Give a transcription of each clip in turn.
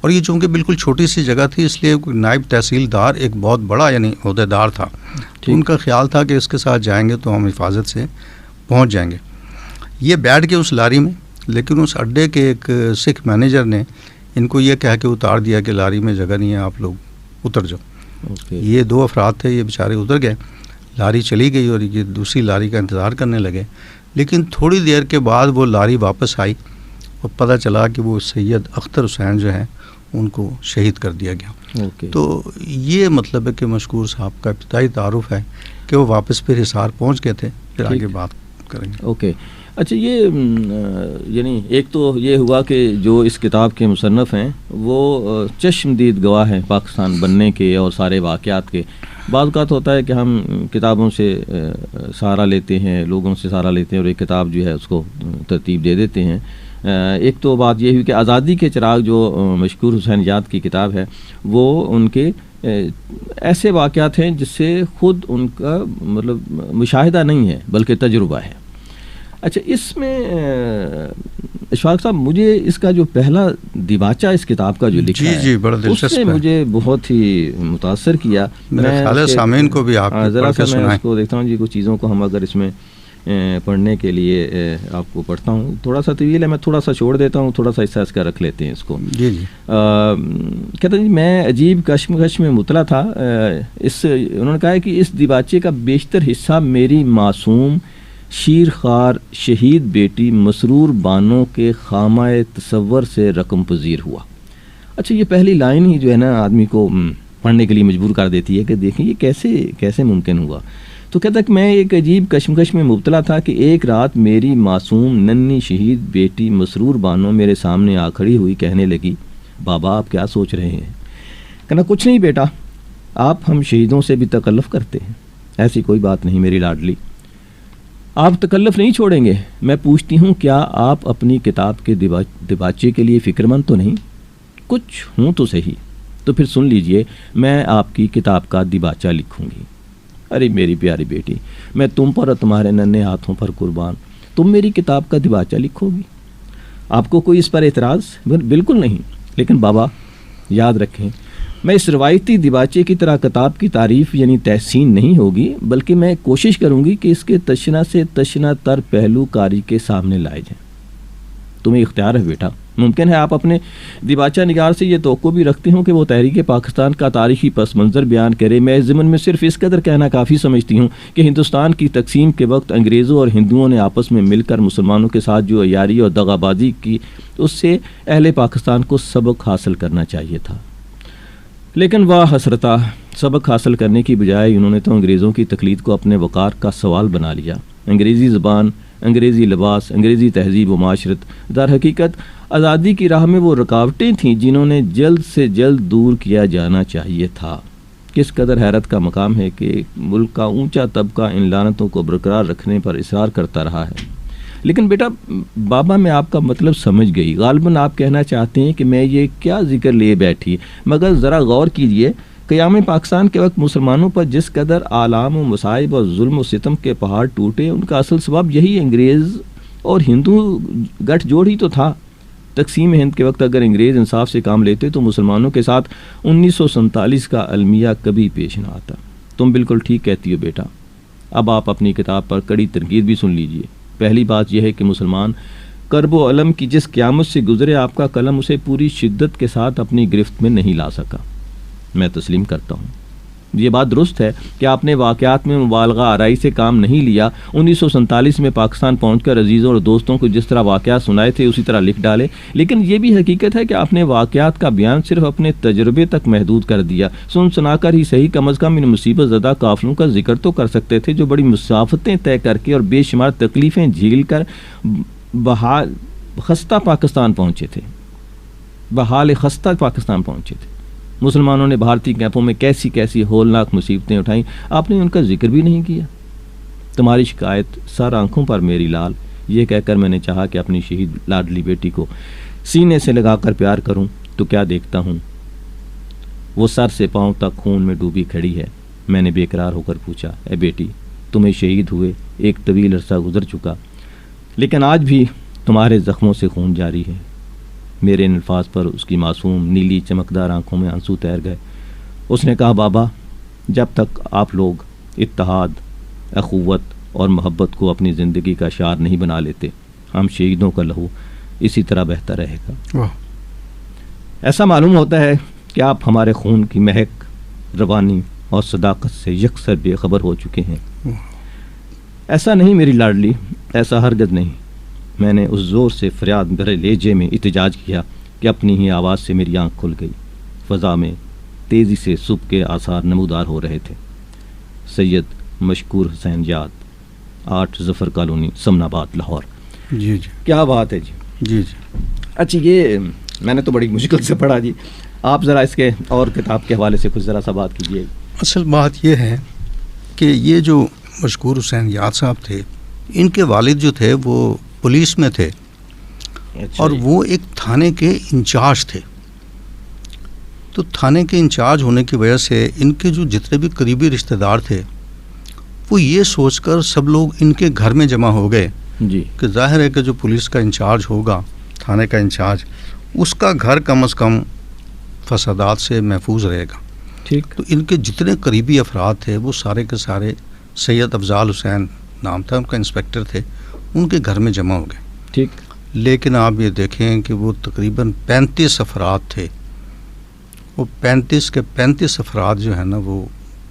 اور یہ چونکہ بالکل چھوٹی سی جگہ تھی، اس لیے نائب تحصیلدار ایک بہت بڑا یعنی عہدیدار تھا، تو ان کا خیال تھا کہ اس کے ساتھ جائیں گے تو ہم حفاظت سے پہنچ جائیں گے. یہ بیٹھ کے اس لاری میں، لیکن اس اڈے کے ایک سکھ مینیجر نے ان کو یہ کہہ کے اتار دیا کہ لاری میں جگہ نہیں ہے، آپ لوگ اتر جاؤ. یہ 2 افراد تھے، یہ بیچارے اتر گئے، لاری چلی گئی اور یہ دوسری لاری کا انتظار کرنے لگے. لیکن تھوڑی دیر کے بعد وہ لاری واپس آئی اور پتہ چلا کہ وہ سید اختر حسین جو ہیں ان کو شہید کر دیا گیا. تو یہ مطلب ہے کہ مشکور صاحب کا ابتدائی تعارف ہے کہ وہ واپس پھر حصار پہنچ گئے تھے. پھر آگے بات کریں گے. اوکے. اچھا، یہ یعنی ایک تو یہ ہوا کہ جو اس کتاب کے مصنف ہیں وہ چشمدید گواہ ہیں پاکستان بننے کے اور سارے واقعات کے. بعض اوقات ہوتا ہے کہ ہم کتابوں سے سہارا لیتے ہیں، لوگوں سے سہارا لیتے ہیں اور ایک کتاب جو ہے اس کو ترتیب دے دیتے ہیں. ایک تو بات یہ ہوئی کہ آزادی کے چراغ جو مشکور حسین یاد کی کتاب ہے وہ ان کے ایسے واقعات ہیں جس سے خود ان کا مطلب مشاہدہ نہیں ہے بلکہ تجربہ ہے. اچھا، اس میں اشفاق صاحب مجھے اس کا جو پہلا دیباچہ اس کتاب کا جو لکھا ہے بڑا دلچسپ اس نے مجھے بہت ہی متاثر کیا. میں سامعین کو بھی آپ ذرا سا میں اس کو دیکھتا ہوں جی، کچھ چیزوں کو ہم اگر اس میں پڑھنے کے لیے آپ کو پڑھتا ہوں. تھوڑا سا طویل ہے، میں تھوڑا سا چھوڑ دیتا ہوں، تھوڑا سا حصہ اس کا رکھ لیتے ہیں اس کو. جی. کہتے ہیں جی، میں عجیب کشمکش میں مطلع تھا. انہوں نے کہا ہے کہ اس دیباچے کا بیشتر حصہ میری معصوم شیر خوار شہید بیٹی مسرور بانو کے خامہ تصور سے رقم پذیر ہوا. اچھا، یہ پہلی لائن ہی جو ہے نا آدمی کو پڑھنے کے لیے مجبور کر دیتی ہے کہ دیکھیں یہ کیسے ممکن ہوا. تو کہتا ہے کہ میں ایک عجیب کشمکش میں مبتلا تھا کہ ایک رات میری معصوم ننھی شہید بیٹی مسرور بانو میرے سامنے آ کھڑی ہوئی، کہنے لگی، بابا آپ کیا سوچ رہے ہیں؟ کہنا، کچھ نہیں بیٹا، آپ ہم شہیدوں سے بھی تکلف کرتے ہیں. ایسی کوئی بات نہیں میری لاڈلی، آپ تکلف نہیں چھوڑیں گے. میں پوچھتی ہوں کیا آپ اپنی کتاب کے دیباچے کے لیے فکر مند تو نہیں؟ کچھ ہوں تو صحیح. تو پھر سن لیجئے، میں آپ کی کتاب کا دیباچہ لکھوں گی. ارے میری پیاری بیٹی، میں تم پر اور تمہارے ننھے ہاتھوں پر قربان. تم میری کتاب کا دیباچہ لکھو گی؟ آپ کو کوئی اس پر اعتراض؟ بالکل نہیں. لیکن بابا یاد رکھیں، میں اس روایتی دیباچے کی طرح کتاب کی تعریف یعنی تحسین نہیں ہوگی، بلکہ میں کوشش کروں گی کہ اس کے تشنا سے تشنا تر پہلو کاری کے سامنے لائے جائیں. تمہیں اختیار ہے بیٹا. ممکن ہے آپ اپنے دیباچہ نگار سے یہ توقع بھی رکھتے ہوں کہ وہ تحریک پاکستان کا تاریخی پس منظر بیان کرے. میں اس ضمن میں صرف اس قدر کہنا کافی سمجھتی ہوں کہ ہندوستان کی تقسیم کے وقت انگریزوں اور ہندوؤں نے آپس میں مل کر مسلمانوں کے ساتھ جو عیاری اور دغا بازی کی، اس سے اہل پاکستان کو سبق حاصل کرنا چاہیے تھا. لیکن واہ حسرتہ، سبق حاصل کرنے کی بجائے انہوں نے تو انگریزوں کی تقلید کو اپنے وقار کا سوال بنا لیا. انگریزی زبان، انگریزی لباس، انگریزی تہذیب و معاشرت، در حقیقت آزادی کی راہ میں وہ رکاوٹیں تھیں جنہوں نے جلد سے جلد دور کیا جانا چاہیے تھا. کس قدر حیرت کا مقام ہے کہ ملک کا اونچا طبقہ ان لعنتوں کو برقرار رکھنے پر اصرار کرتا رہا ہے. لیکن بیٹا، بابا میں آپ کا مطلب سمجھ گئی. غالباً آپ کہنا چاہتے ہیں کہ میں یہ کیا ذکر لیے بیٹھی، مگر ذرا غور کیجئے. قیام پاکستان کے وقت مسلمانوں پر جس قدر آلام و مصائب اور ظلم و ستم کے پہاڑ ٹوٹے، ان کا اصل سبب یہی انگریز اور ہندو گٹھ جوڑ ہی تو تھا. تقسیم ہند کے وقت اگر انگریز انصاف سے کام لیتے تو مسلمانوں کے ساتھ 1947 کا المیہ کبھی پیش نہ آتا. تم بالکل ٹھیک کہتی ہو بیٹا. اب آپ اپنی کتاب پر کڑی تنقید بھی سن لیجئے. پہلی بات یہ ہے کہ مسلمان کرب و علم کی جس قیامت سے گزرے، آپ کا قلم اسے پوری شدت کے ساتھ اپنی گرفت میں نہیں لا سکا. میں تسلیم کرتا ہوں، یہ بات درست ہے کہ آپ نے واقعات میں مبالغہ آرائی سے کام نہیں لیا. 1947 میں پاکستان پہنچ کر عزیزوں اور دوستوں کو جس طرح واقعات سنائے تھے اسی طرح لکھ ڈالے. لیکن یہ بھی حقیقت ہے کہ آپ نے واقعات کا بیان صرف اپنے تجربے تک محدود کر دیا. سنا کر ہی صحیح، کم از کم ان مصیبت زدہ قافلوں کا ذکر تو کر سکتے تھے جو بڑی مسافتیں طے کر کے اور بے شمار تکلیفیں جھیل کر بحال خستہ پاکستان پہنچے تھے. مسلمانوں نے بھارتی کیمپوں میں کیسی کیسی ہولناک مصیبتیں اٹھائیں، آپ نے ان کا ذکر بھی نہیں کیا. تمہاری شکایت سر آنکھوں پر میری لال. یہ کہہ کر میں نے چاہا کہ اپنی شہید لاڈلی بیٹی کو سینے سے لگا کر پیار کروں تو کیا دیکھتا ہوں، وہ سر سے پاؤں تک خون میں ڈوبی کھڑی ہے. میں نے بے قرار ہو کر پوچھا، اے بیٹی، تمہیں شہید ہوئے ایک طویل عرصہ گزر چکا، لیکن آج بھی تمہارے زخموں سے خون جاری ہے. میرے ان الفاظ پر اس کی معصوم نیلی چمکدار آنکھوں میں آنسو تیر گئے. اس نے کہا بابا جب تک آپ لوگ اتحاد، اخوت اور محبت کو اپنی زندگی کا شعار نہیں بنا لیتے ہم شہیدوں کا لہو اسی طرح بہتا رہے گا. ایسا معلوم ہوتا ہے کہ آپ ہمارے خون کی مہک، روانی اور صداقت سے یکسر بے خبر ہو چکے ہیں. ایسا نہیں میری لاڈلی، ایسا ہرگز نہیں. میں نے اس زور سے فریاد بھرے لہجے میں احتجاج کیا کہ اپنی ہی آواز سے میری آنکھ کھل گئی. فضا میں تیزی سے صبح کے آثار نمودار ہو رہے تھے. سید مشکور حسین یاد، 8 ظفر کالونی، سمن آباد، لاہور. جی جی کیا بات ہے جی. جی جی. اچھا یہ میں نے تو بڑی مشکل سے پڑھا جی. آپ ذرا اس کے اور کتاب کے حوالے سے کچھ ذرا سا بات کیجیے. اصل بات یہ ہے کہ یہ جو مشکور حسین یاد صاحب تھے، ان کے والد جو تھے وہ پولیس میں تھے اور وہ ایک تھانے کے انچارج تھے. تو تھانے کے انچارج ہونے کی وجہ سے ان کے جو جتنے بھی قریبی رشتہ دار تھے وہ یہ سوچ کر سب لوگ ان کے گھر میں جمع ہو گئے جی کہ ظاہر ہے کہ جو پولیس کا انچارج ہوگا، تھانے کا انچارج، اس کا گھر کم از کم فسادات سے محفوظ رہے گا. ٹھیک. تو ان کے جتنے قریبی افراد تھے وہ سارے کے سارے، سید افضال حسین نام تھا ان کا، انسپیکٹر تھے، ان کے گھر میں جمع ہو گئے. ٹھیک. لیکن آپ یہ دیکھیں کہ وہ تقریباً 35 افراد تھے. وہ 35 کے 35 افراد جو ہے نا وہ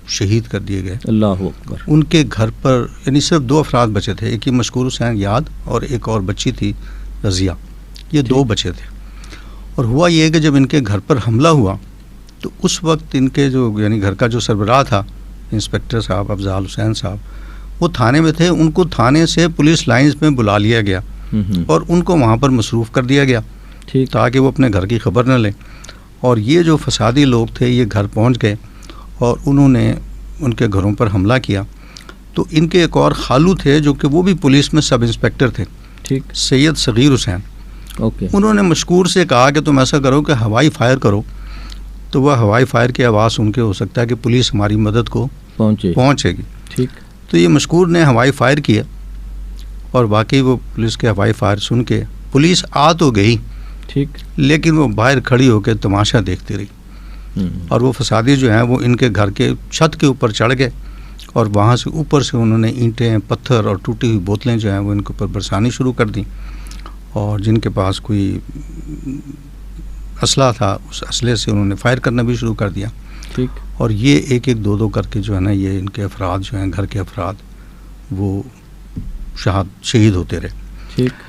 شہید کر دیے گئے. اللہ اکبر. ان کے گھر پر یعنی صرف 2 افراد بچے تھے، ایک ہی مشکور حسین یاد اور ایک اور بچی تھی رضیہ. یہ 2 بچے تھے. اور ہوا یہ کہ جب ان کے گھر پر حملہ ہوا تو اس وقت ان کے جو یعنی گھر کا جو سربراہ تھا انسپیکٹر صاحب افضال حسین صاحب، وہ تھانے میں تھے. ان کو تھانے سے پولیس لائنز میں بلا لیا گیا اور ان کو وہاں پر مصروف کر دیا گیا تاکہ وہ اپنے گھر کی خبر نہ لیں. اور یہ جو فسادی لوگ تھے یہ گھر پہنچ گئے اور انہوں نے ان کے گھروں پر حملہ کیا. تو ان کے ایک اور خالو تھے جو کہ وہ بھی پولیس میں سب انسپیکٹر تھے، ٹھیک، سید صغیر حسین. اوکے. انہوں نے مشکور سے کہا کہ تم ایسا کرو کہ ہوائی فائر کرو. تو وہ ہوائی فائر کی آواز سن کے ہو سکتا ہے کہ پولیس ہماری مدد کو پہنچے گی. ٹھیک. تو یہ مشکور نے ہوائی فائر کیا اور واقعی وہ پولیس کے ہوائی فائر سن کے پولیس آ تو گئی، ٹھیک، لیکن وہ باہر کھڑی ہو کے تماشا دیکھتی رہی. اور وہ فسادی جو ہیں وہ ان کے گھر کے چھت کے اوپر چڑھ گئے اور وہاں سے اوپر سے انہوں نے اینٹیں، پتھر اور ٹوٹی ہوئی بوتلیں جو ہیں وہ ان کے اوپر برسانی شروع کر دیں. اور جن کے پاس کوئی اسلحہ تھا اس اسلحے سے انہوں نے فائر کرنا بھی شروع کر دیا. ٹھیک. اور یہ ایک ایک 2 کر کے جو ہے نا یہ ان کے افراد جو ہیں گھر کے افراد وہ شہید ہوتے رہے. ٹھیک.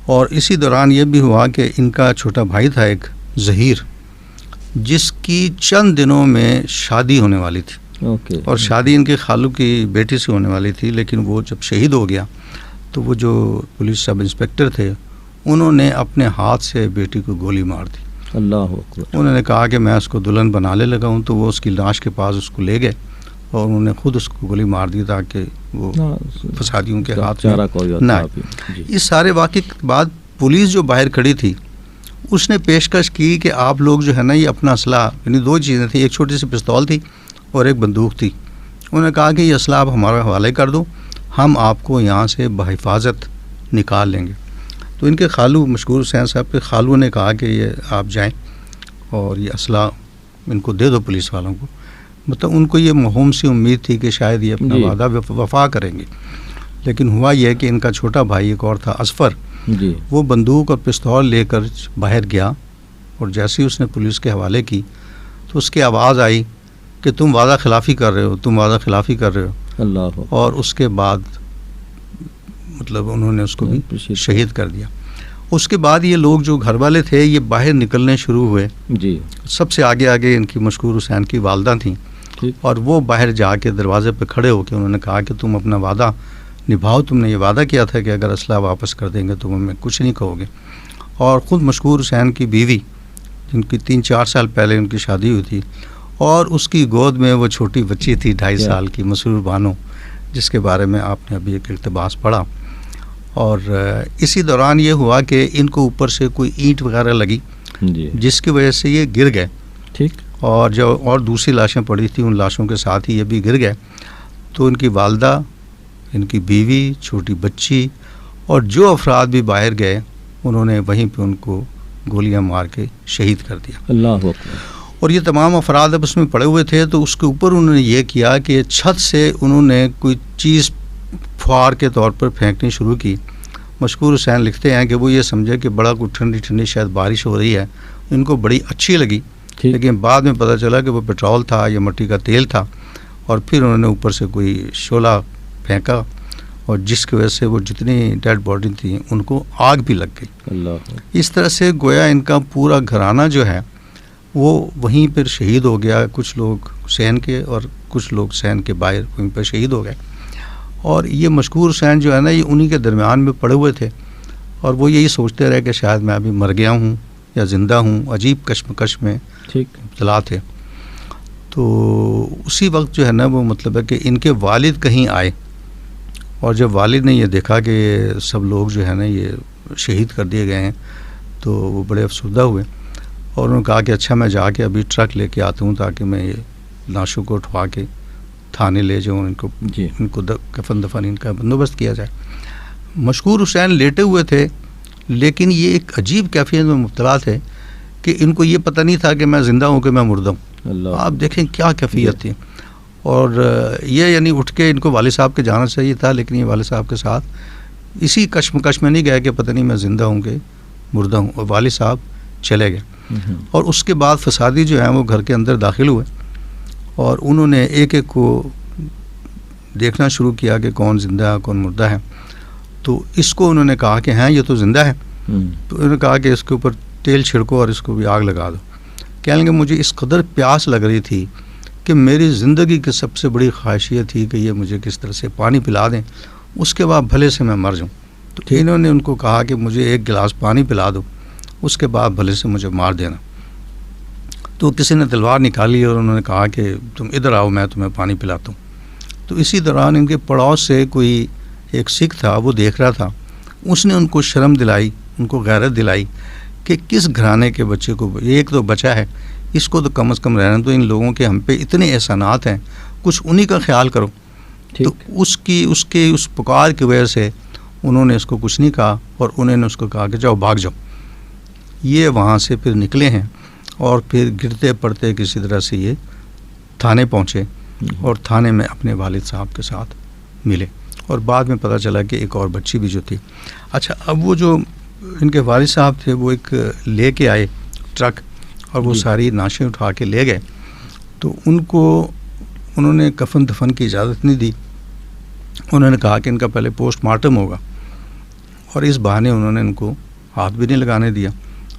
اور اسی دوران یہ بھی ہوا کہ ان کا چھوٹا بھائی تھا ایک ظہیر، جس کی چند دنوں میں شادی ہونے والی تھی. اوکے. اور شادی ان کے خالو کی بیٹی سے ہونے والی تھی، لیکن وہ جب شہید ہو گیا تو وہ جو پولیس سب انسپیکٹر تھے انہوں نے اپنے ہاتھ سے بیٹی کو گولی مار دی. اللہ اکبر. انہوں نے کہا کہ میں اس کو دلہن بنانے لگا ہوں. تو وہ اس کی لاش کے پاس اس کو لے گئے اور انہوں نے خود اس کو گولی مار دی تاکہ وہ فسادیوں کے ہاتھ میں نہ آئے. اس سارے واقعے کے بعد پولیس جو باہر کھڑی تھی اس نے پیشکش کی کہ آپ لوگ جو ہے نا یہ اپنا اسلحہ، یعنی 2 چیزیں تھیں، ایک چھوٹی سی پستول تھی اور ایک بندوق تھی. انہوں نے کہا کہ یہ اسلحہ آپ ہمارے حوالے کر دو، ہم آپ کو یہاں سے بحفاظت نکال لیں گے. تو ان کے خالو مشکور حسین صاحب کے خالو نے کہا کہ یہ آپ جائیں اور یہ اسلحہ ان کو دے دو پولیس والوں کو. مطلب ان کو یہ مہوم سی امید تھی کہ شاید یہ اپنا وعدہ وفا کریں گے. لیکن ہوا یہ کہ ان کا چھوٹا بھائی ایک اور تھا اصفر، وہ بندوق اور پستول لے کر باہر گیا اور جیسے ہی اس نے پولیس کے حوالے کی تو اس کی آواز آئی کہ تم وعدہ خلافی کر رہے ہو، تم وعدہ خلافی کر رہے ہو. اللہ. اور اس کے بعد مطلب انہوں نے اس کو بھی شہید کر دیا. اس کے بعد یہ لوگ جو گھر والے تھے یہ باہر نکلنے شروع ہوئے. جی. سب سے آگے آگے ان کی مشکور حسین کی والدہ تھیں اور وہ باہر جا کے دروازے پہ کھڑے ہو کے انہوں نے کہا کہ تم اپنا وعدہ نبھاؤ، تم نے یہ وعدہ کیا تھا کہ اگر اسلحہ واپس کر دیں گے تو ہمیں کچھ نہیں کہو گے. اور خود مشکور حسین کی بیوی جن کی 3-4 سال پہلے ان کی شادی ہوئی تھی اور اس کی گود میں وہ چھوٹی بچی تھی 2.5 سال کی مسرور بانو، جس کے بارے میں آپ نے ابھی ایک اقتباس پڑھا. اور اسی دوران یہ ہوا کہ ان کو اوپر سے کوئی اینٹ وغیرہ لگی جس کی وجہ سے یہ گر گئے. ٹھیک. اور جو اور دوسری لاشیں پڑی تھیں ان لاشوں کے ساتھ ہی یہ بھی گر گئے. تو ان کی والدہ، ان کی بیوی، چھوٹی بچی اور جو افراد بھی باہر گئے انہوں نے وہیں پہ ان کو گولیاں مار کے شہید کر دیا. اللہ اکبر. اور یہ تمام افراد اب اس میں پڑے ہوئے تھے، تو اس کے اوپر انہوں نے یہ کیا کہ چھت سے انہوں نے کوئی چیز فوار کے طور پر پھینکنی شروع کی. مشکور حسین لکھتے ہیں کہ وہ یہ سمجھے کہ بڑا کوئی ٹھنڈی ٹھنڈی شاید بارش ہو رہی ہے، ان کو بڑی اچھی لگی، لیکن بعد میں پتہ چلا کہ وہ پیٹرول تھا یا مٹی کا تیل تھا، اور پھر انہوں نے اوپر سے کوئی شعلہ پھینکا، اور جس کی وجہ سے وہ جتنی ڈیڈ باڈی تھیں ان کو آگ بھی لگ گئی. اللہ. اس طرح سے گویا ان کا پورا گھرانہ جو ہے وہ وہیں پر شہید ہو گیا. کچھ لوگ حسین کے اور کچھ لوگ حسین کے باہر وہیں پر شہید ہو گئے. اور یہ مشکور حسین جو ہے نا، یہ انہی کے درمیان میں پڑے ہوئے تھے، اور وہ یہی سوچتے رہے کہ شاید میں ابھی مر گیا ہوں یا زندہ ہوں. عجیب کشمکش میں مبتلا تھے. تو اسی وقت جو ہے نا وہ مطلب ہے کہ ان کے والد کہیں آئے، اور جب والد نے یہ دیکھا کہ سب لوگ جو ہے نا یہ شہید کر دیے گئے ہیں، تو وہ بڑے افسردہ ہوئے، اور انہوں نے کہا کہ اچھا میں جا کے ابھی ٹرک لے کے آتا ہوں تاکہ میں یہ لاشوں کو اٹھوا کے تھانے لے جاؤں، ان کو کفن دفن ان کا بندوبست کیا جائے. مشکور حسین لیٹے ہوئے تھے، لیکن یہ ایک عجیب کیفیت میں مبتلا تھے کہ ان کو یہ پتہ نہیں تھا کہ میں زندہ ہوں کہ میں مردہ ہوں. آپ دیکھیں کیا کیفیت تھی. اور یہ یعنی اٹھ کے ان کو والد صاحب کے جانا چاہیے تھا، لیکن یہ والد صاحب کے ساتھ اسی کشمکش میں نہیں گئے کہ پتہ نہیں میں زندہ ہوں کہ مردہ ہوں، اور والد صاحب چلے گئے. اور اس کے بعد فسادی جو ہیں وہ گھر کے اندر داخل ہوئے، اور انہوں نے ایک ایک کو دیکھنا شروع کیا کہ کون زندہ ہے کون مردہ ہے. تو اس کو انہوں نے کہا کہ ہاں یہ تو زندہ ہے. تو انہوں نے کہا کہ اس کے اوپر تیل چھڑکو اور اس کو بھی آگ لگا دو. کہنے لگے مجھے اس قدر پیاس لگ رہی تھی کہ میری زندگی کی سب سے بڑی خواہش یہ تھی کہ یہ مجھے کس طرح سے پانی پلا دیں، اس کے بعد بھلے سے میں مر جاؤں. تو انہوں نے ان کو کہا کہ مجھے ایک گلاس پانی پلا دو، اس کے بعد بھلے سے مجھے مار دینا. تو کسی نے تلوار نکالی اور انہوں نے کہا کہ تم ادھر آؤ میں تمہیں پانی پلاتا ہوں. تو اسی دوران ان کے پڑوس سے کوئی ایک سکھ تھا، وہ دیکھ رہا تھا. اس نے ان کو شرم دلائی، ان کو غیرت دلائی کہ کس گھرانے کے بچے کو، ایک تو بچہ ہے، اس کو تو کم از کم رہنا. تو ان لوگوں کے ہم پہ اتنے احسانات ہیں، کچھ انہی کا خیال کرو. تو اس پکار کی وجہ سے انہوں نے اس کو کچھ نہیں کہا، اور انہوں نے اس کو کہا کہ جاؤ بھاگ جاؤ. یہ وہاں سے پھر نکلے ہیں، اور پھر گرتے پڑتے کسی طرح سے یہ تھانے پہنچے، اور تھانے میں اپنے والد صاحب کے ساتھ ملے. اور بعد میں پتہ چلا کہ ایک اور بچی بھی جو تھی. اچھا، اب وہ جو ان کے والد صاحب تھے وہ ایک لے کے آئے ٹرک، اور وہ ساری نعشیں اٹھا کے لے گئے. تو ان کو انہوں نے کفن دفن کی اجازت نہیں دی. انہوں نے کہا کہ ان کا پہلے پوسٹ مارٹم ہوگا، اور اس بہانے انہوں نے ان کو ہاتھ بھی نہیں لگانے دیا.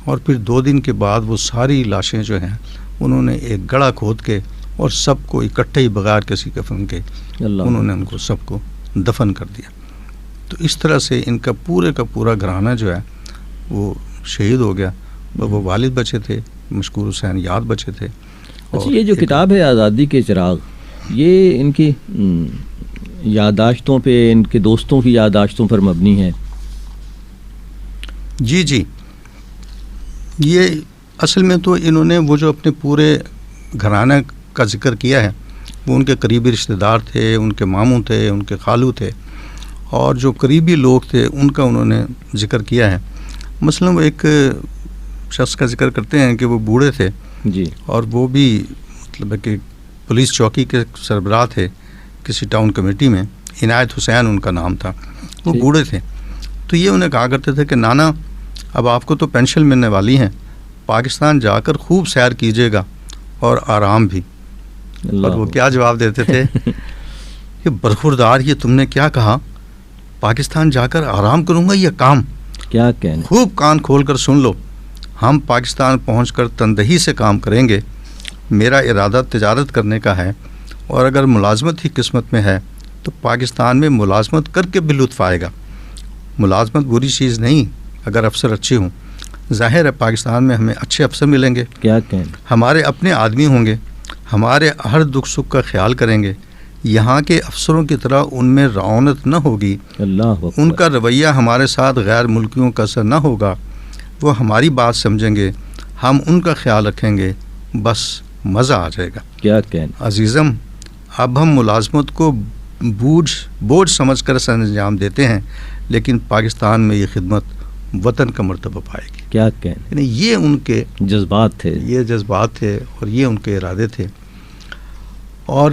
اور پھر 2 دن کے بعد وہ ساری لاشیں جو ہیں انہوں نے ایک گڑھا کھود کے اور سب کو اکٹھے ہی بغیر کسی کفن کے انہوں نے ان کو سب کو دفن کر دیا. تو اس طرح سے ان کا پورا گھرانہ جو ہے وہ شہید ہو گیا. وہ والد بچے تھے، مشکور حسین یاد بچے تھے. اچھا، یہ جو کتاب ہے آزادی کے چراغ، یہ ان کی یادداشتوں پہ، ان کے دوستوں کی یادداشتوں پر مبنی ہے؟ جی، یہ اصل میں تو انہوں نے وہ جو اپنے پورے گھرانہ کا ذکر کیا ہے، وہ ان کے قریبی رشتہ دار تھے، ان کے ماموں تھے، ان کے خالو تھے، اور جو قریبی لوگ تھے ان کا انہوں نے ذکر کیا ہے. مثلا وہ ایک شخص کا ذکر کرتے ہیں کہ وہ بوڑھے تھے جی، اور وہ بھی مطلب ہے کہ پولیس چوکی کے سربراہ تھے کسی ٹاؤن کمیٹی میں. عنایت حسین ان کا نام تھا. وہ بوڑھے تھے. تو یہ انہیں کہا کرتے تھے کہ نانا اب آپ کو تو پینشن ملنے والی ہیں، پاکستان جا کر خوب سیر کیجیے گا اور آرام بھی. اور وہ کیا جواب دیتے تھے کہ برخوردار، یہ تم نے کیا کہا؟ پاکستان جا کر آرام کروں گا یا کام؟ کیا کہنا. خوب کان کھول کر سن لو، ہم پاکستان پہنچ کر تندہی سے کام کریں گے. میرا ارادہ تجارت کرنے کا ہے، اور اگر ملازمت ہی قسمت میں ہے تو پاکستان میں ملازمت کر کے بھی لطف آئے گا. ملازمت بری چیز نہیں اگر افسر اچھے ہوں. ظاہر ہے پاکستان میں ہمیں اچھے افسر ملیں گے، کیا کہنا، ہمارے اپنے آدمی ہوں گے، ہمارے ہر دکھ سکھ کا خیال کریں گے. یہاں کے افسروں کی طرح ان میں رعونت نہ ہوگی، ان کا رویہ ہمارے ساتھ غیر ملکیوں کا اثر نہ ہوگا. وہ ہماری بات سمجھیں گے، ہم ان کا خیال رکھیں گے، بس مزہ آ جائے گا. کیا کہنا. عزیزم، اب ہم ملازمت کو بوجھ سمجھ کر سر انجام دیتے ہیں، لیکن پاکستان میں یہ خدمت وطن کا مرتبہ پائے گی. کیا کہیں, یعنی یہ ان کے جذبات تھے اور یہ ان کے ارادے تھے. اور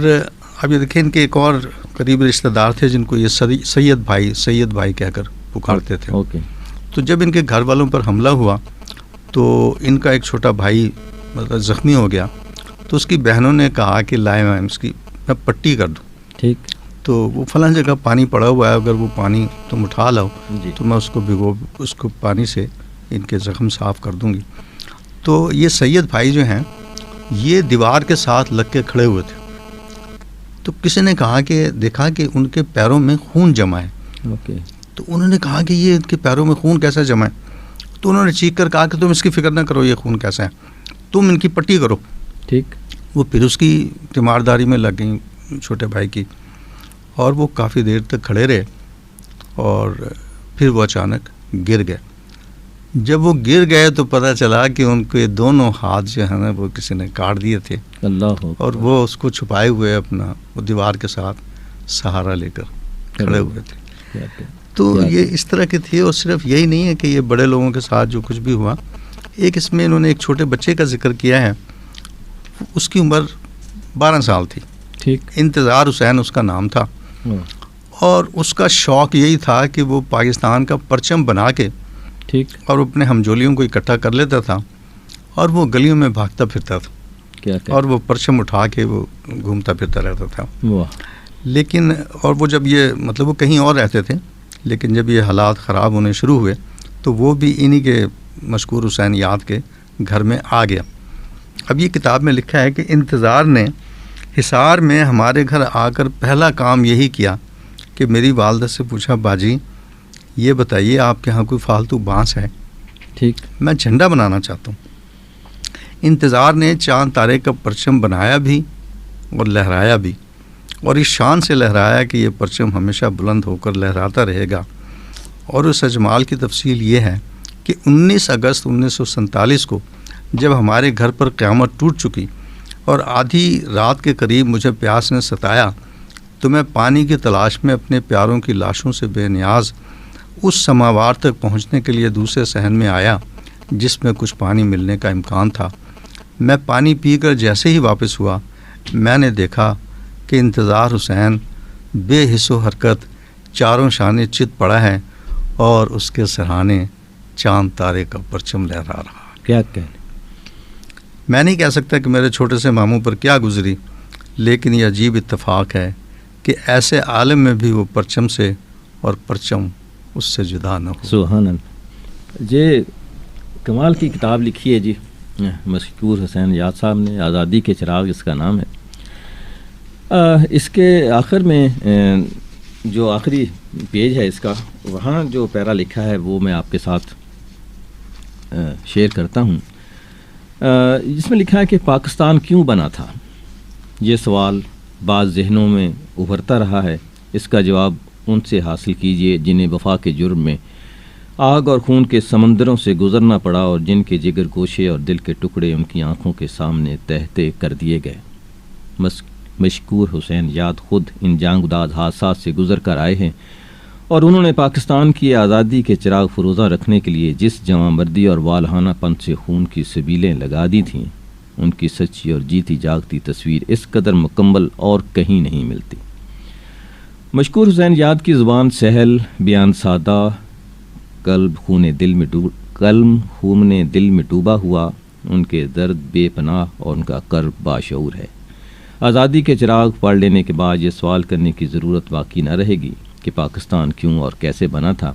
اب یہ دیکھیں ان کے ایک اور قریبی رشتہ دار تھے جن کو یہ سید بھائی کہہ کر پکارتے تھے. تو جب ان کے گھر والوں پر حملہ ہوا تو ان کا ایک چھوٹا بھائی مطلب زخمی ہو گیا, تو اس کی بہنوں نے کہا کہ لائے میں اس کی میں پٹی کر دوں. ٹھیک. تو وہ فلاں جگہ پانی پڑا ہوا ہے, اگر وہ پانی تم اٹھا لاؤ تو میں اس کو پانی سے ان کے زخم صاف کر دوں گی. تو یہ سید بھائی جو ہیں یہ دیوار کے ساتھ لگ کے کھڑے ہوئے تھے. تو کسی نے کہا کہ دیکھا کہ ان کے پیروں میں خون جمع ہے. تو انہوں نے کہا کہ یہ ان کے پیروں میں خون کیسا جمع ہے؟ تو انہوں نے چیخ کر کہا کہ تم اس کی فکر نہ کرو, یہ خون کیسا ہے, تم ان کی پٹی کرو. ٹھیک. وہ پھر اس کی تیمارداری میں لگ گئیں چھوٹے بھائی کی, اور وہ کافی دیر تک کھڑے رہے اور پھر وہ اچانک گر گئے. جب وہ گر گئے تو پتہ چلا کہ ان کے دونوں ہاتھ جو ہیں نا وہ کسی نے کاٹ دیے تھے. اللہ. اور وہ اس کو چھپائے ہوئے اپنا وہ دیوار کے ساتھ سہارا لے کر کھڑے ہوئے تھے. تو یہ اس طرح کے تھے. اور صرف یہی نہیں ہے کہ یہ بڑے لوگوں کے ساتھ جو کچھ بھی ہوا, ایک اس میں انہوں نے ایک چھوٹے بچے کا ذکر کیا ہے, اس کی عمر 12 سال تھی. ٹھیک. انتظار حسین اس کا نام تھا. اور اس کا شوق یہی تھا کہ وہ پاکستان کا پرچم بنا کے ٹھیک اور اپنے ہمجولیوں کو اکٹھا کر لیتا تھا اور وہ گلیوں میں بھاگتا پھرتا تھا. اور وہ پرچم اٹھا کے وہ گھومتا پھرتا رہتا تھا. لیکن اور وہ جب یہ مطلب وہ کہیں اور رہتے تھے, لیکن جب یہ حالات خراب ہونے شروع ہوئے تو وہ بھی انہی کے مشکور حسین یاد کے گھر میں آ گیا. اب یہ کتاب میں لکھا ہے کہ انتظار نے حصار میں ہمارے گھر آ کر پہلا کام یہی کیا کہ میری والدہ سے پوچھا, باجی یہ بتائیے آپ کے ہاں کوئی فالتو بانس ہے؟ ٹھیک, میں جھنڈا بنانا چاہتا ہوں. انتظار نے چاند تارے کا پرچم بنایا بھی اور لہرایا بھی, اور اس شان سے لہرایا کہ یہ پرچم ہمیشہ بلند ہو کر لہراتا رہے گا. اور اس اجمال کی تفصیل یہ ہے کہ 19 اگست 1947 کو جب ہمارے گھر پر قیامت ٹوٹ چکی اور آدھی رات کے قریب مجھے پیاس نے ستایا, تو میں پانی کی تلاش میں اپنے پیاروں کی لاشوں سے بے نیاز اس سماوار تک پہنچنے کے لیے دوسرے صحن میں آیا جس میں کچھ پانی ملنے کا امکان تھا. میں پانی پی کر جیسے ہی واپس ہوا, میں نے دیکھا کہ انتظار حسین بے حس و حرکت چاروں شانے چت پڑا ہے اور اس کے سرہانے چاند تارے کا پرچم لہرا رہا. کیا کہنے, میں نہیں کہہ سکتا کہ میرے چھوٹے سے ماموں پر کیا گزری, لیکن یہ عجیب اتفاق ہے کہ ایسے عالم میں بھی وہ پرچم سے اور پرچم اس سے جدا نہ ہو. سبحان اللہ. یہ کمال کی کتاب لکھی ہے جی مشکور حسین یاد صاحب نے, آزادی کے چراغ اس کا نام ہے. اس کے آخر میں جو آخری پیج ہے اس کا, وہاں جو پیرا لکھا ہے وہ میں آپ کے ساتھ شیئر کرتا ہوں, جس میں لکھا ہے کہ پاکستان کیوں بنا تھا. یہ سوال بعض ذہنوں میں ابھرتا رہا ہے. اس کا جواب ان سے حاصل کیجیے جنہیں وفا کے جرم میں آگ اور خون کے سمندروں سے گزرنا پڑا اور جن کے جگر گوشے اور دل کے ٹکڑے ان کی آنکھوں کے سامنے تہتے کر دیے گئے. مشکور حسین یاد خود ان جانگداز حادثات سے گزر کر آئے ہیں, اور انہوں نے پاکستان کی آزادی کے چراغ فروزاں رکھنے کے لیے جس جواں مردی اور والہانہ پن سے خون کی سبیلیں لگا دی تھیں, ان کی سچی اور جیتی جاگتی تصویر اس قدر مکمل اور کہیں نہیں ملتی. مشکور حسین یاد کی زبان سہل, بیان سادہ, قلب خون دل میں ڈوبا ہوا, ان کے درد بے پناہ اور ان کا کرب باشعور ہے. آزادی کے چراغ پڑھ لینے کے بعد یہ سوال کرنے کی ضرورت باقی نہ رہے گی کہ پاکستان کیوں اور کیسے بنا تھا.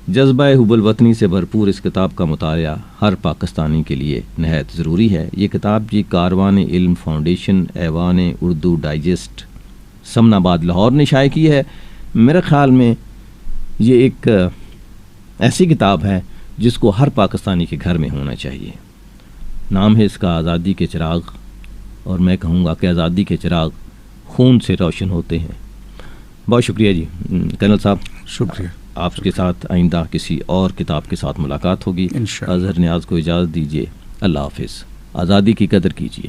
جذبہ حب الوطنی سے بھرپور اس کتاب کا مطالعہ ہر پاکستانی کے لیے نہایت ضروری ہے. یہ کتاب جی کاروان علم فاؤنڈیشن ایوان اردو ڈائجسٹ سمن آباد لاہور نے شائع کی ہے. میرے خیال میں یہ ایک ایسی کتاب ہے جس کو ہر پاکستانی کے گھر میں ہونا چاہیے. نام ہے اس کا آزادی کے چراغ, اور میں کہوں گا کہ آزادی کے چراغ خون سے روشن ہوتے ہیں. بہت شکریہ جی کرنل صاحب. شکریہ. آپ کے ساتھ آئندہ کسی اور کتاب کے ساتھ ملاقات ہوگی. اظہر نیاز کو اجازت دیجیے. اللہ حافظ. آزادی کی قدر کیجیے.